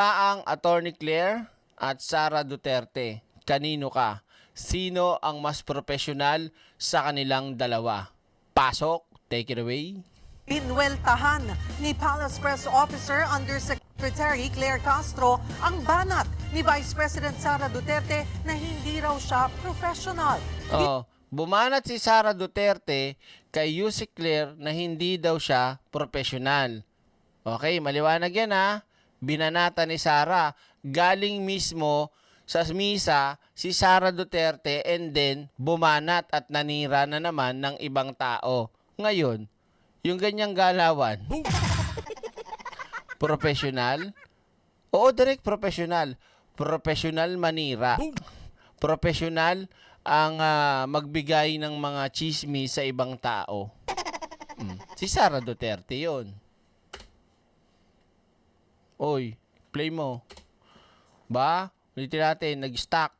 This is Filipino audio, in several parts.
Ang Attorney Claire at Sara Duterte, kanino ka? Sino ang mas profesional sa kanilang dalawa? Pasok, take it away. Pinweltahan ni Palace Press Officer Undersecretary Claire Castro ang banat ni Vice President Sara Duterte na hindi raw siya professional. Bumanat si Sara Duterte kay Yusek Claire na hindi daw siya profesional. Okay, maliwanag yan ha. Binanata ni Sara. Galing mismo sa misa si Sara Duterte and then bumanat at nanira na naman ng ibang tao. Ngayon, yung ganyang galawan, professional? Oo, direct professional. Professional manira. Professional ang magbigay ng mga chismis sa ibang tao. Si Sara Duterte yon. Oy, play mo. Ba? Ulitin natin, nag-stack.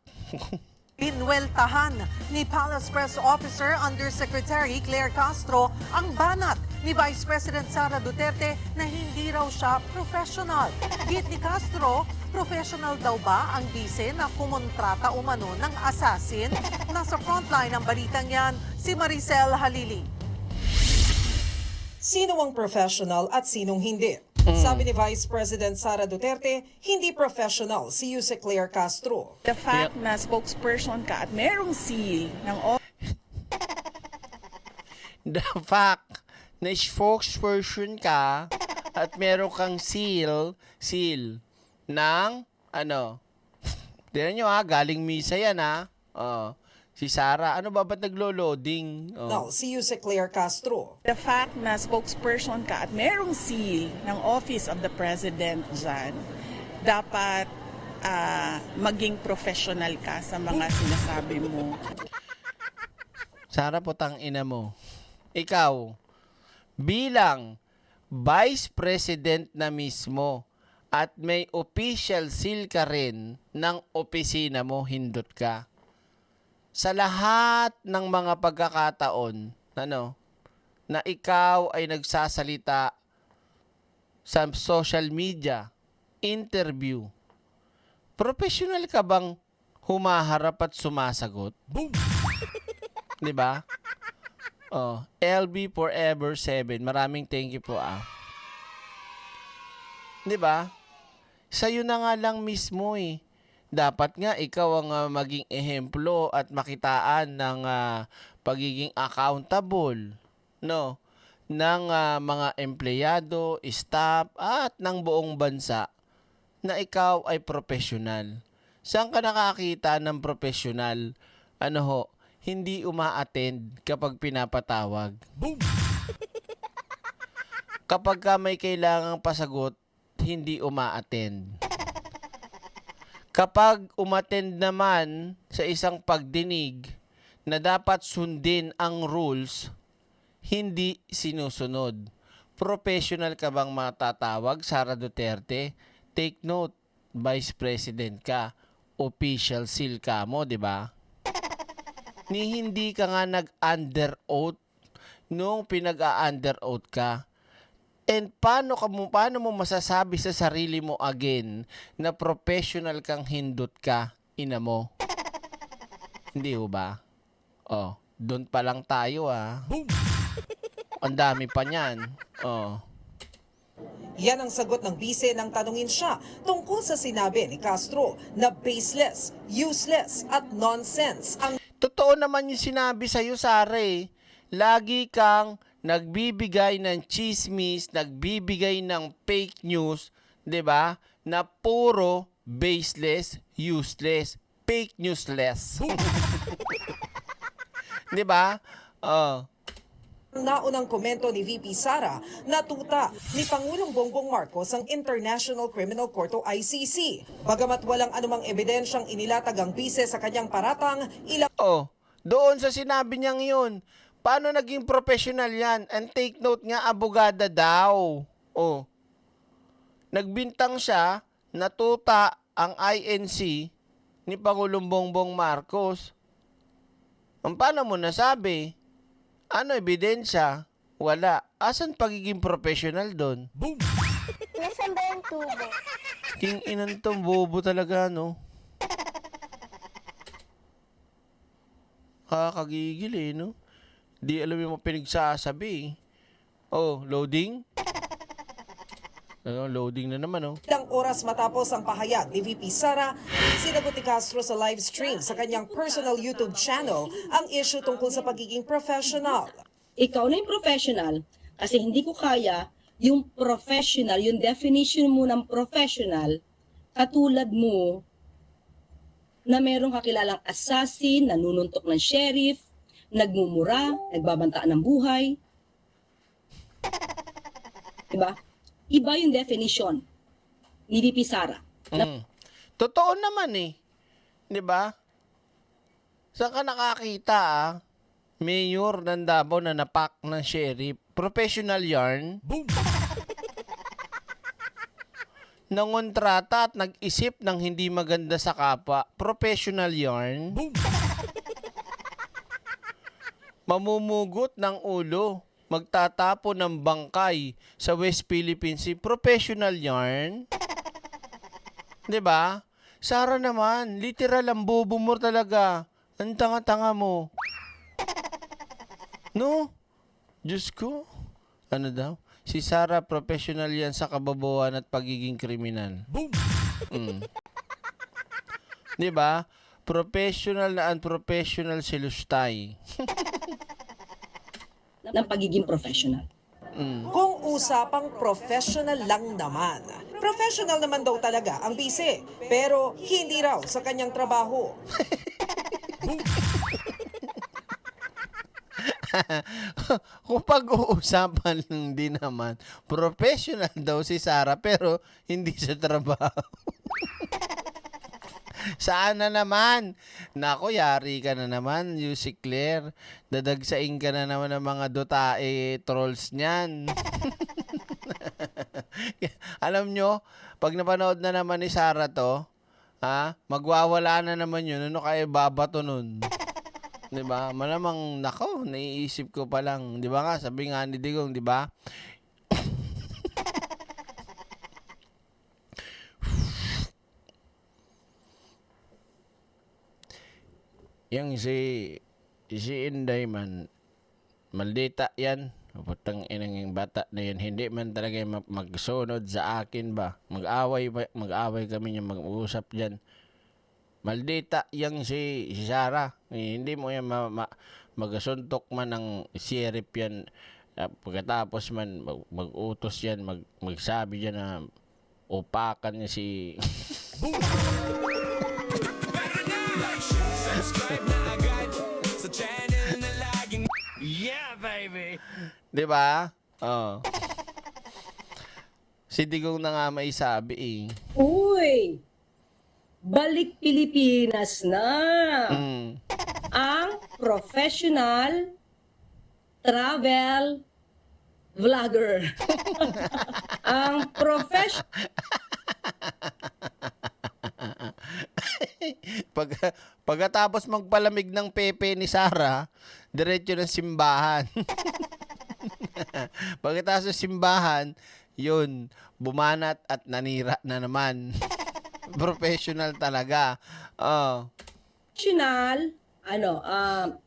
Pinweltahan ni Palace Press Officer Undersecretary Claire Castro ang banat ni Vice President Sara Duterte na hindi raw siya professional. Git ni Castro, professional daw ba ang bise na kumontrata umano ng assassin? Nasa frontline ng balitang yan, si Maricel Halili. Sino ang professional at sinong hindi? Sabi ni Vice President Sara Duterte, hindi professional si Yusek Claire Castro. The fact na spokesperson ka at merong seal ng The fact na spokesperson ka at meron kang seal ng Tignan nyo ha, galing misa yan ha. Si Sara, ano ba ba't naglo-loading? Si Yusek Claire Castro. The fact na spokesperson ka at merong seal ng Office of the President dyan, dapat maging professional ka sa mga sinasabi mo. Sara, putang ina mo. Ikaw, bilang Vice President na mismo at may official seal ka rin ng opisina mo, hindot ka. Sa lahat ng mga pagkakataon, na ikaw ay nagsasalita sa social media, interview, professional ka bang humaharap at sumasagot? Boom! Di ba? LB Forever 7. Maraming thank you po Di ba? Sa'yo na nga lang mismo Dapat nga ikaw ang maging ehemplo at makitaan ng pagiging accountable ng mga empleyado, staff at ng buong bansa na ikaw ay professional. Saan ka nakakita ng professional? Hindi uma-attend kapag pinapatawag. Boom! Kapag may kailangang pasagot, hindi uma-attend. Kapag umattend naman sa isang pagdinig na dapat sundin ang rules, hindi sinusunod. Professional ka bang matatawag, Sara Duterte? Take note, Vice President ka, official seal ka mo, di ba? Hindi ka nga nag-under oath nung pinag-a-under oath ka. And paano mo masasabi sa sarili mo again na professional kang hindot ka, ina mo? Hindi ho ba? Doon pa lang tayo Ang dami pa niyan. Yan ang sagot ng bise nang tanungin siya tungkol sa sinabi ni Castro na baseless, useless at nonsense ang Totoo naman yung sinabi sa'yo, Sara Lagi kang nagbibigay ng chismis, nagbibigay ng fake news, 'di ba? Na puro baseless, useless, fake newsless. 'Di ba? Naunang komento ni VP Sara, natuta ni Pangulong Bongbong Marcos ang International Criminal Court o ICC. Bagamat walang anumang ebidensyang inilatag ang bise sa kanyang paratang, doon sa sinabi niyang yun, paano naging professional yan? And take note nga, abogada daw. Nagbintang siya, natuta ang INC ni Pangulong Bongbong Marcos. Paano mo nasabi? Ano ebidensya? Wala. Asan pagiging professional doon? Boom! Nasaan ba yung tubo? King inan to, bobo talaga, no? Kakagigil eh, no? Di alam yung mga pinagsasabi eh. Oh, loading? Ano, loading na naman, oh. Ilang oras matapos ang pahayag ni VP Sara, sinagot ni Castro sa live stream sa kanyang personal YouTube channel ang issue tungkol sa pagiging professional. Ikaw na yung professional kasi hindi ko kaya yung professional, yung definition mo ng professional, katulad mo na merong kakilalang assassin, nanununtok ng sheriff, nagmumura, nagbabanta ng buhay. Diba? Iba yung definition ni VP Sara. Totoo naman eh. 'Di ba? Saan ka nakakita mayor ng Davao na napak ng sheriff? Professional yarn? Boom! Nangontrata at nag-isip ng hindi maganda sa kapwa. Professional yarn? Boom! Mamumugot ng ulo. Magtatapo ng bangkay sa West Philippine Sea. Professional yarn? 'Di ba? Sara naman, literal ang bobo mo talaga. Ang tanga-tanga mo. No? Diyos ko. Ano daw? Si Sara, professional yan sa kababuan at pagiging kriminal. Boom! 'Di ba? Professional na unprofessional si Lustay. ng pagiging professional. Kung usapang professional lang naman. Professional naman daw talaga ang bise, pero hindi raw sa kanyang trabaho. Kung pag-uusapan lang din naman, professional daw si Sara pero hindi sa trabaho. Saan na naman? Nako, yari ka na naman, si Claire. Dadagsain ka na naman ng mga dotae trolls niyan. Alam nyo, pag napanood na naman ni Sara to, magwawala na naman yun. Ano kaya babato nun? Diba? Malamang, nako, naiisip ko pa lang. Diba nga, sabi nga ni Digong, diba? Yung si Inday man, maldita yan. Putang inang yung bata na yan. Hindi man talaga magsunod sa akin ba? Mag-away kami yung mag-uusap dyan. Maldita yang si Sara. Hindi mo yan magasuntok man ng sheriff yan. Pagkatapos man mag-utos yan, magsabi dyan na upakan niya si... Subscribe na agad sa channel na laging Yeah, baby! Diba? Oh. Si Digong na nga may sabi eh. Uy! Balik Pilipinas na! Ang professional travel vlogger. Ang Pagkatapos magpalamig ng pepe ni Sara, diretso ng simbahan. Pagkatapos ng simbahan, yun, bumanat at nanira na naman. Professional talaga. Oh. professional,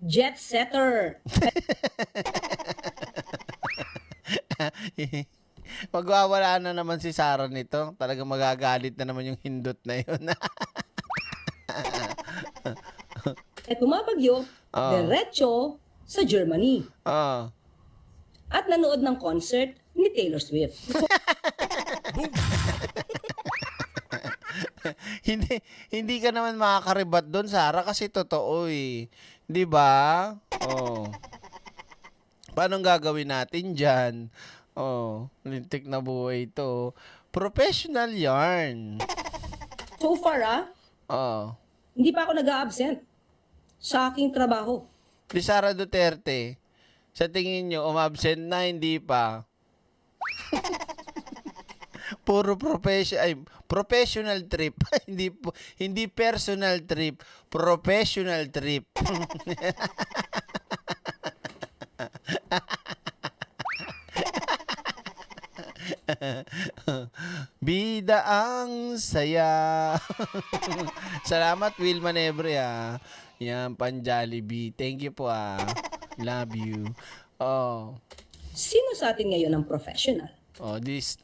jet setter. Magwawala na naman si Sara nito. Talagang magagalit na naman yung hindot na yun. At bumabagyo, diretso sa Germany. Oh. At nanood ng concert ni Taylor Swift. hindi ka naman makakaribat doon, Sara, kasi totoo eh. 'Di ba? Oh. Paano gagawin natin diyan? Oh, lintik na buhay ito. Professional yarn. So far, Oh. hindi pa ako nag-a-absent sa aking trabaho. Si Sara Duterte, sa tingin nyo, umabsent na, hindi pa. Puro professional trip. hindi personal trip, professional trip. Bida ang saya. Salamat, Will Manebre, ah. Yan, pan-Jollibee. Thank you po, ah. Love you. Oh. Sino sa atin ngayon ang professional? Oh, this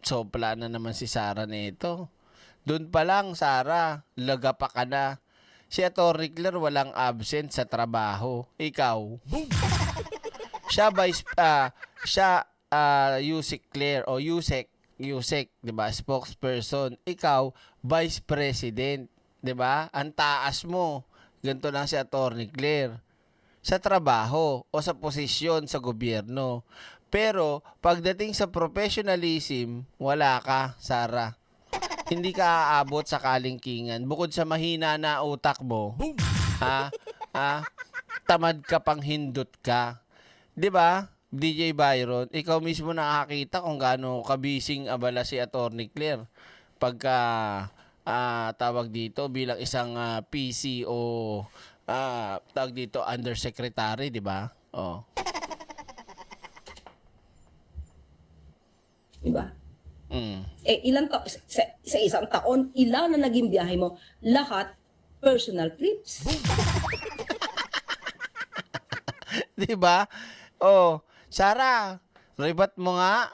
sopla na naman si Sarah nito. Doon pa lang, Sarah, laga pa ka na. Si Atty. Claire walang absent sa trabaho. Ikaw. Siya Yusek Claire o Yusek, 'di ba? Spokesperson. Ikaw Vice President, 'di ba? Ang taas mo. Ganito lang si Atty. Claire sa trabaho o sa posisyon sa gobyerno. Pero pagdating sa professionalism, wala ka, Sarah. Hindi ka aabot sa kalingkingan. Bukod sa mahina na utak mo, tamad ka pang hindot ka. 'Di ba? DJ Byron, ikaw mismo nakakita kung gaano kabising abala si Atty. Claire pagka tawag dito bilang isang PC o tawag dito undersecretary, 'di ba? Oh. Diba? Mm. Sa isang taon, ilan na naging biyahe mo? Lahat personal trips. 'Di ba? Oh, Sarah, ribat mo nga.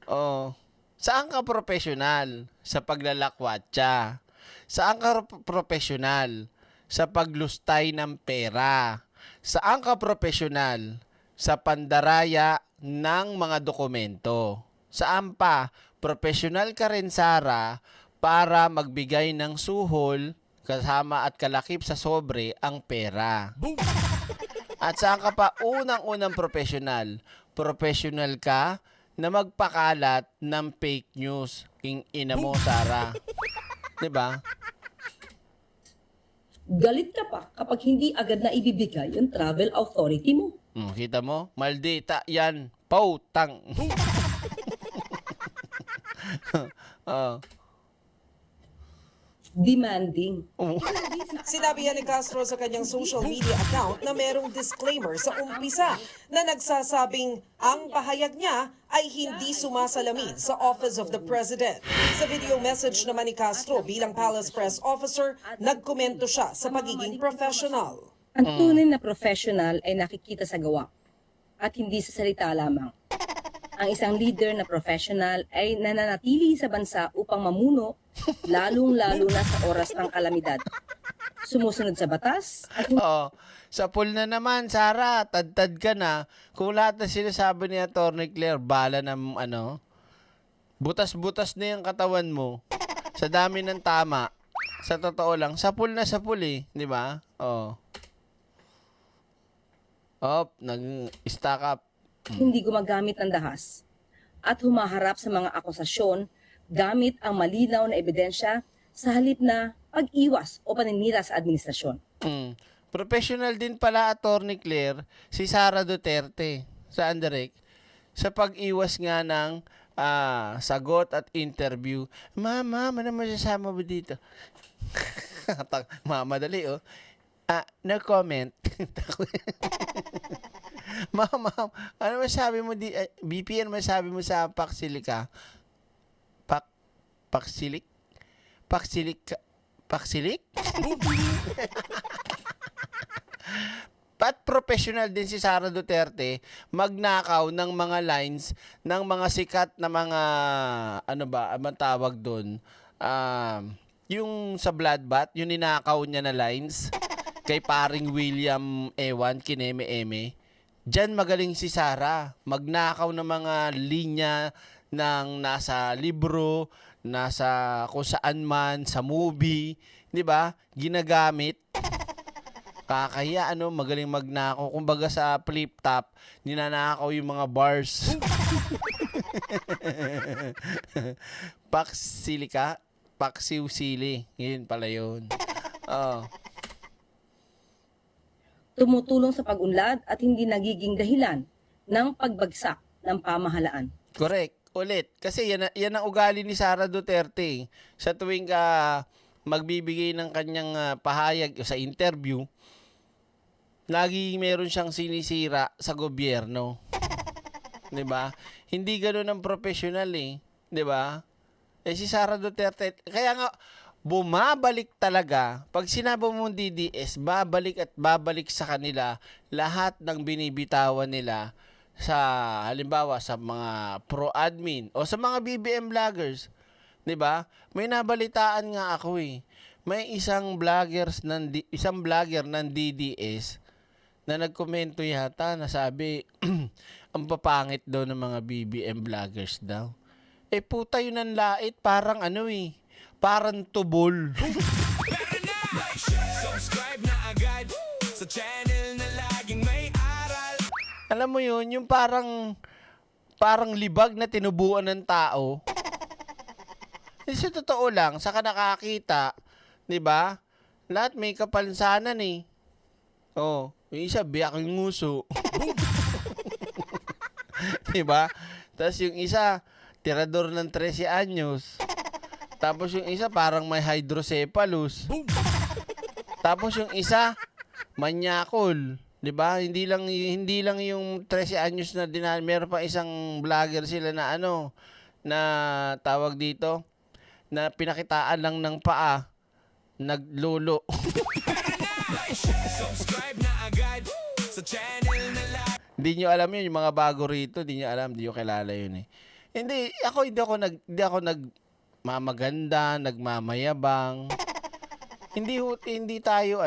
Oh, saan ka professional sa paglalakwatsa? Saan ka professional sa paglustay ng pera? Saan ka professional sa pandaraya ng mga dokumento? Saan pa professional ka rin, Sarah, para magbigay ng suhol kasama at kalakip sa sobre ang pera? At saan ka pa unang-unang professional? Professional ka na magpakalat ng fake news. King ina mo, Sarah. 'Di ba? Galit ka pa kapag hindi agad na ibibigay yung travel authority mo. Kita mo? Maldita yan. Pautang. Oh. Demanding. Sinabi yan ni Castro sa kanyang social media account na merong disclaimer sa umpisa na nagsasabing ang pahayag niya ay hindi sumasalamin sa Office of the President. Sa video message naman ni Castro bilang Palace Press Officer, nagkomento siya sa pagiging professional. Ang tunay na professional ay nakikita sa gawa at hindi sa salita lamang. Ang isang leader na professional ay nananatili sa bansa upang mamuno, lalong-lalo na sa oras ng kalamidad. Sumusunod sa batas at Oh, sa pool na naman, Sarah, tad-tad ka na. Kung lahat na sinasabi ni Atty. Claire, bala ng butas-butas na yung katawan mo. Sa dami ng tama. Sa totoo lang, sa pool eh, di ba? Oh. Nag-stack up. hindi gumagamit ng dahas at humaharap sa mga akusasyon gamit ang malinaw na ebidensya sa halip na pag-iwas o paninira sa administrasyon. Professional din pala, Atty. Claire, si Sara Duterte sa Direk sa pag-iwas nga ng sagot at interview. Mama, ano masasama mo dito? Mama, dali, oh. No comment. Ma'am, ano masabi mo BP, ano masabi mo sa Paksilik? Paksilik? Pat professional din si Sara Duterte magnakaw ng mga lines ng mga sikat na mga ang tawag doon? Yung sa Bloodbath, yung ninakaw niya na lines kay paring William Ewan Kineme-Eme. Diyan magaling si Sara, magnakaw ng mga linya ng nasa libro, nasa kung saan man, sa movie, 'di ba? Ginagamit. Kakaya magaling magnakaw. Kumbaga sa flip top, ninanakaw yung mga bars. Paksilika, paksiw-sili. Yun pala yun. Oh. Tumutulong sa pag-unlad at hindi nagiging dahilan ng pagbagsak ng pamahalaan. Correct. Ulit. Kasi yan ang ugali ni Sara Duterte. Sa tuwing magbibigay ng kanyang pahayag sa interview, lagi meron siyang sinisira sa gobyerno. 'Di ba? Hindi ganoon ang professional eh, 'di ba? Eh si Sara Duterte, kaya nga bumabalik talaga. Pag sinabi mong DDS, babalik at babalik sa kanila lahat ng binibitawan nila sa halimbawa sa mga pro-admin o sa mga BBM vloggers. 'Di ba? May nabalitaan nga ako eh. May isang vlogger ng DDS na nagkomento yata na sabi ang papangit daw ng mga BBM vloggers daw. Eh puta yun ang lait, parang ano eh, parang tubol. Subscribe na agad sa channel na laging may aral. Alam mo yun, yung parang libag na tinubuan ng tao. Eh, sa totoo lang, saka nakakita, 'di ba? Lahat may kapansanan eh. Oh, yung isa biyak yung nguso. 'Di ba? Tapos yung isa tirador ng 13 anyos. Tapos yung isa parang may hydrocephalus. Tapos yung isa manyakol, 'di ba? Hindi lang yung 13 anyos na meron pa isang vlogger sila na ano na tawag dito na pinakitaan lang ng paa, naglolo. Subscribe na agad sa channel na laging Hindi nyo alam yun, yung mga bago rito, hindi nyo alam, hindi nyo kilala yun eh. Hindi ako nagmamaganda, nagmamayabang. Hindi tayo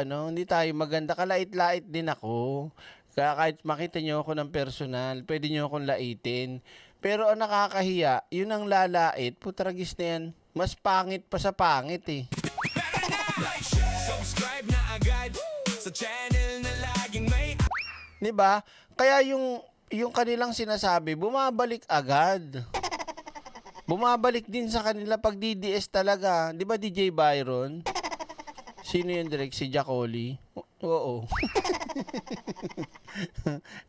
maganda, kalait-lait din ako. Kaya kahit makita nyo ako ng personal, pwede nyo akong laitin. Pero ang nakakahiya, yun ang lalait, putragis na yan. Mas pangit pa sa pangit eh. subscribe na agad sa channel na laging may 'Di ba? Kaya yung kanilang sinasabi, bumabalik agad. Bumabalik din sa kanila pag DDS talaga. 'Di ba DJ Byron? Sino yun direct? Si Jacoli? Oo.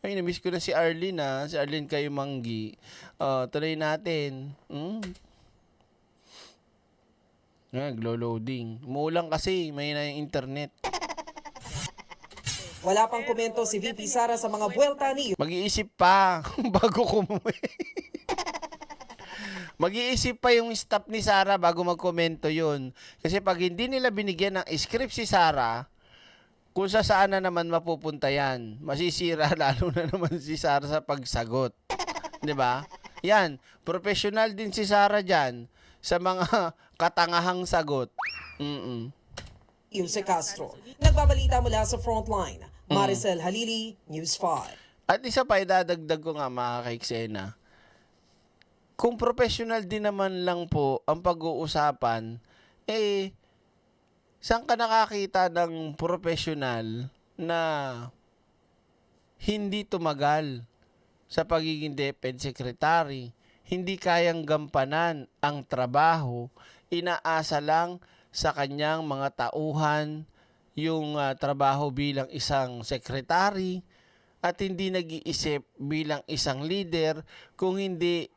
Ay, na-miss ko na si Arlene ha. Si Arlene kayo manggi. Tuloy natin. Naglo-loading. Umuulan kasi, may na yung internet. Wala pang komento si VP Sara sa mga buwelta ni Mag-iisip pa bago kumuwi. Mag-iisip pa yung staff ni Sara bago magkomento yun. Kasi pag hindi nila binigyan ng script si Sara, kung sa saan na naman mapupunta yan, masisira lalo na naman si Sara sa pagsagot. 'Di ba? Yan, professional din si Sara dyan sa mga katangahang sagot. Ilse Castro. Nagbabalita mula sa Frontline. Maricel Halili, News 5. At isa pa, idadagdag ko nga mga kaiksena. Kung professional din naman lang po ang pag-uusapan, eh, saan ka nakakita ng professional na hindi tumagal sa pagiging DepEd Secretary, hindi kayang gampanan ang trabaho, inaasa lang sa kanyang mga tauhan yung trabaho bilang isang secretary at hindi nag-iisip bilang isang leader kung hindi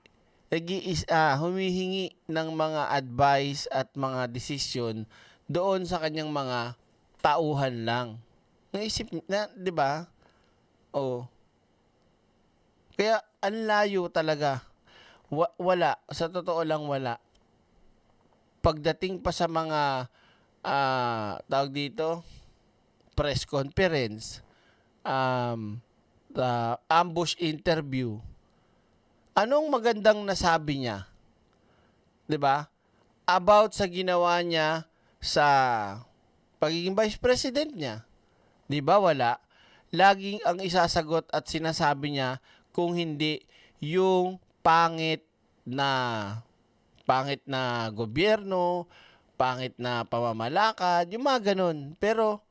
humihingi ng mga advice at mga desisyon doon sa kanyang mga tauhan lang. Naisip na, 'di ba? Oh. Kaya ang layo talaga. Wala, sa totoo lang wala. Pagdating pa sa mga tawag dito, press conference, ambush interview, anong magandang nasabi niya? 'Di ba? About sa ginawa niya sa pagiging vice president niya. 'Di ba wala? Laging ang isasagot at sinasabi niya kung hindi yung pangit na gobyerno, pangit na pamamalakad, yung mga ganun. Pero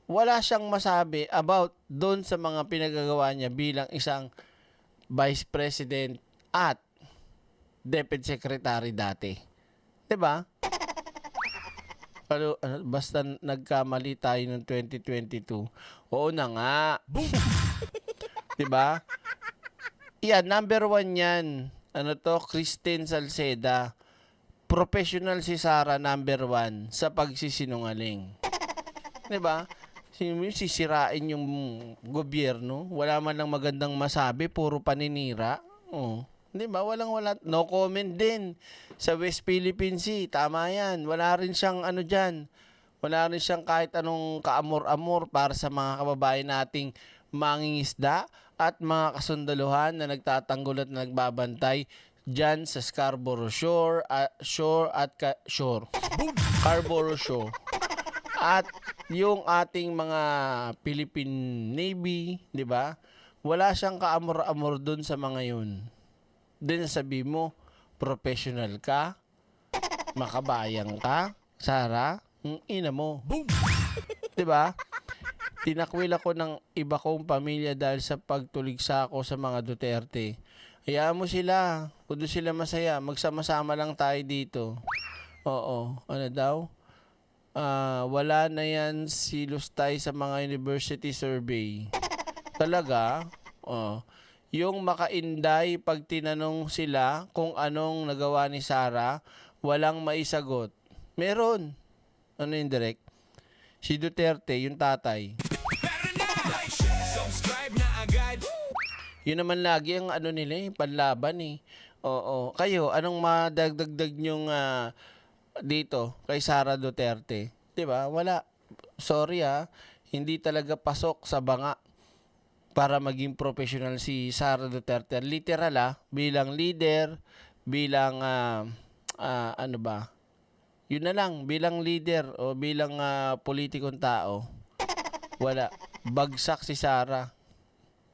wala siyang masabi about doon sa mga pinagagawa niya bilang isang vice president at DepEd secretary dati. 'Di ba? Basta nagkamali tayo noong 2022. Oo na nga. 'Di ba? Yan, number 1 yan. Christine Salceda. Professional si Sara, number 1 sa pagsisinungaling. 'Di ba? Sisirain yung gobyerno, wala man lang magandang masabi, puro paninira. Oh. Di ba? Wala. No comment din sa West Philippine Sea. Tama yan. Wala rin siyang ano dyan. Wala rin siyang kahit anong kaamor-amor para sa mga kababayan nating mangingisda at mga kasundaluhan na nagtatanggol at nagbabantay dyan sa Scarborough Shore, Scarborough Shore. At yung ating mga Philippine Navy, di ba? Wala siyang kaamor-amor dun sa mga yun. Din sabi mo, professional ka, makabayang ka, Sara, ina mo. 'Di ba? Tinakwil ako ng iba kong pamilya dahil sa pagtuligsa ko sa mga Duterte. Hayaan mo sila, kung doon sila masaya, magsama-sama lang tayo dito. Oo, ano daw? Wala na yan si Lustay sa mga university survey. Talaga? Yung makainday pag tinanong sila kung anong nagawa ni Sara, walang maisagot. Meron. Ano yung direct? Si Duterte, yung tatay. Subscribe na agad. Yun naman lagi ang ano nila, panlaban eh. Oo. Kayo, anong madagdagdag nyong dito kay Sara Duterte? 'Di ba? Wala. Sorry hindi talaga pasok sa banga para maging professional si Sara Duterte. Literal bilang leader, bilang ano ba? Yun na lang, bilang leader o bilang politikong tao. Wala. Bagsak si Sara.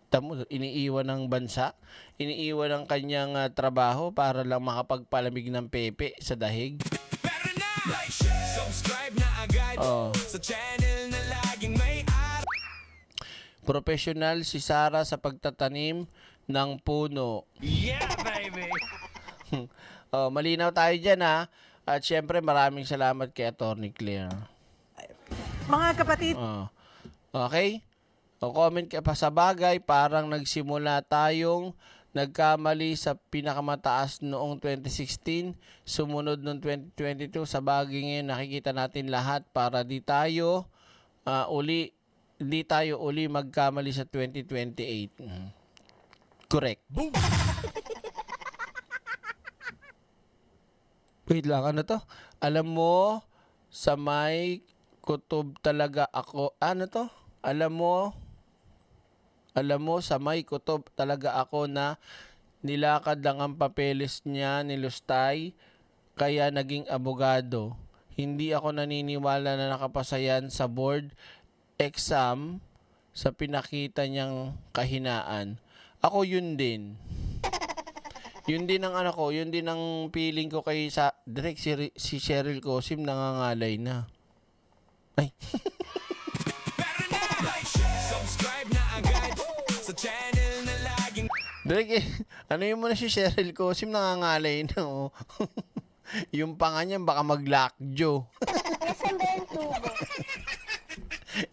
Tamo, iniiwan ng bansa, iniiwan ng kanyang trabaho para lang makapagpalamig ng pepe sa dahig. Subscribe na agad sa channel na laging may araw. Professional si Sara sa pagtatanim ng puno. Yeah, baby! Malinaw tayo dyan At syempre maraming salamat kay Attorney Claire. Mga kapatid, Okay? O comment ka pa sa bagay, parang nagsimula tayong nagkamali sa pinakamataas noong 2016, sumunod noong 2022, sa bagay ngayon nakikita natin lahat para di tayo uli magkamali sa 2028. Correct. Wait lang, ano to? Alam mo, sa may kutob talaga ako. Ano to? Alam mo, sa may kutob talaga ako na nilakad lang ang papeles niya ni Lustay, kaya naging abogado. Hindi ako naniniwala na nakapasa yan sa board exam sa pinakita niyang kahinaan. Ako yun din. Yun din ang ano ko, yun din ang feeling ko kay direct si Cheryl Cosim nangangalay na. Ay. Subscribe na agad sa channel na laging Direct ano yun muna si Cheryl Cosim nangangalay na Yung panga niya baka mag-lockjaw.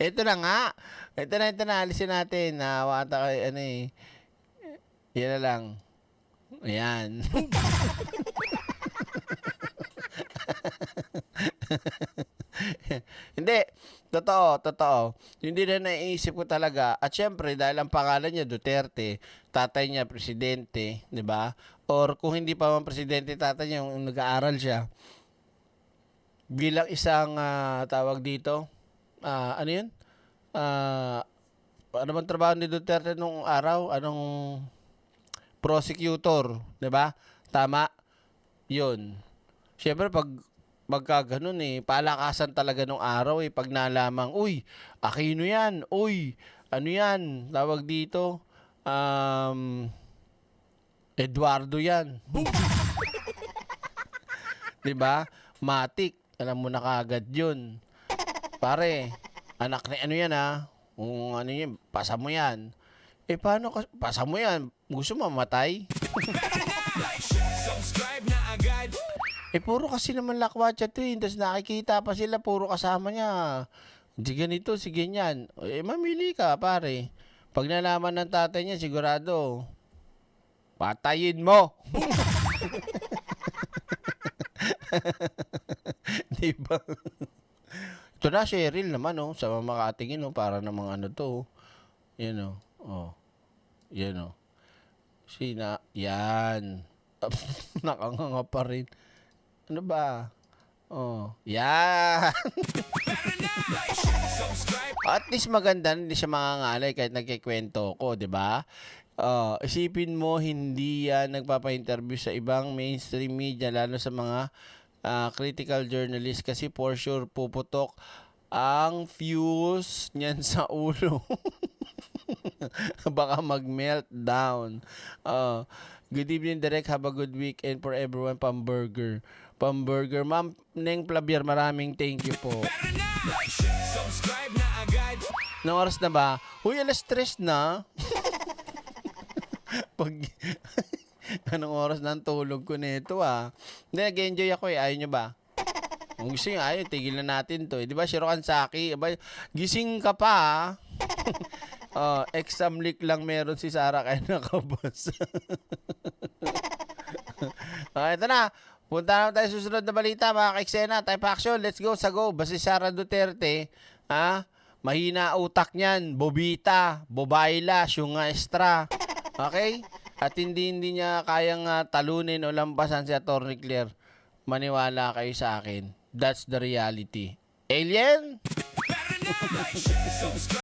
Ito na nga. Ito na, alisin natin. Wata kay yan na lang. Ayan. Hindi. Totoo. Hindi na naiisip ko talaga. At syempre, dahil ang pangalan niya Duterte, tatay niya presidente, di ba? Or kung hindi pa man presidente, tatay niya, yung nag-aaral siya. Bilang isang tawag dito, ano yun? Ano bang trabaho ni Duterte nung araw? Anong prosecutor, 'di ba? Tama. 'Yun. Syempre pag magkaganon palakasan talaga nung araw pag nalamang, uy, Aquino 'yan. Uy, ano 'yan? Tawag dito, Eduardo 'yan. 'Di ba? Matik, alam mo na kaagad 'yun. Pare, anak ni ano 'yan Kung ano 'yan, pasa mo 'yan. Paano ka? Pasa mo yan. Gusto mo mamatay? subscribe na agad. Puro kasi naman lakwatsa to Tapos nakikita pa sila, puro kasama niya. Si ganito, si ganyan. Mamili ka, pare. Pag nalaman ng tatay niya, sigurado, patayin mo. Diba? Ito na, Cheryl naman, sa mamakatingin, para namang ano to. Yan, Yan Yan. Nakanganga pa rin. Ano ba? Oh, yan. At least maganda, hindi siya mangangalay kahit nagkikwento ko, di ba? Isipin mo, hindi yan nagpapa-interview sa ibang mainstream media, lalo sa mga critical journalist, kasi for sure puputok ang fuse niyan sa ulo. Baka mag-meltdown. Good evening, Direk. Have a good weekend for everyone. Pamburger. Ma'am Neng Plabier, maraming thank you po. Subscribe na agad. Anong oras na ba? Huy, alas 3 na. Anong oras na ang tulog ko nito Hindi, nag-enjoy ako Ayaw nyo ba? Kung gusto nyo, ayaw, tigil na natin to. Di ba, Shirokan Saki? Gising ka pa exam leak lang meron si Sarah kaya nakabas. Okay, ito na. Punta naman tayo susunod na balita, mga ka-eksena. Type action, let's go, sago. Basta si Sara Duterte, mahina utak niyan. Bobita, bobayla, syunga extra. Okay? At hindi niya kayang talunin o lampasan si Atty. Claire. Maniwala kayo sa akin. That's the reality. Alien?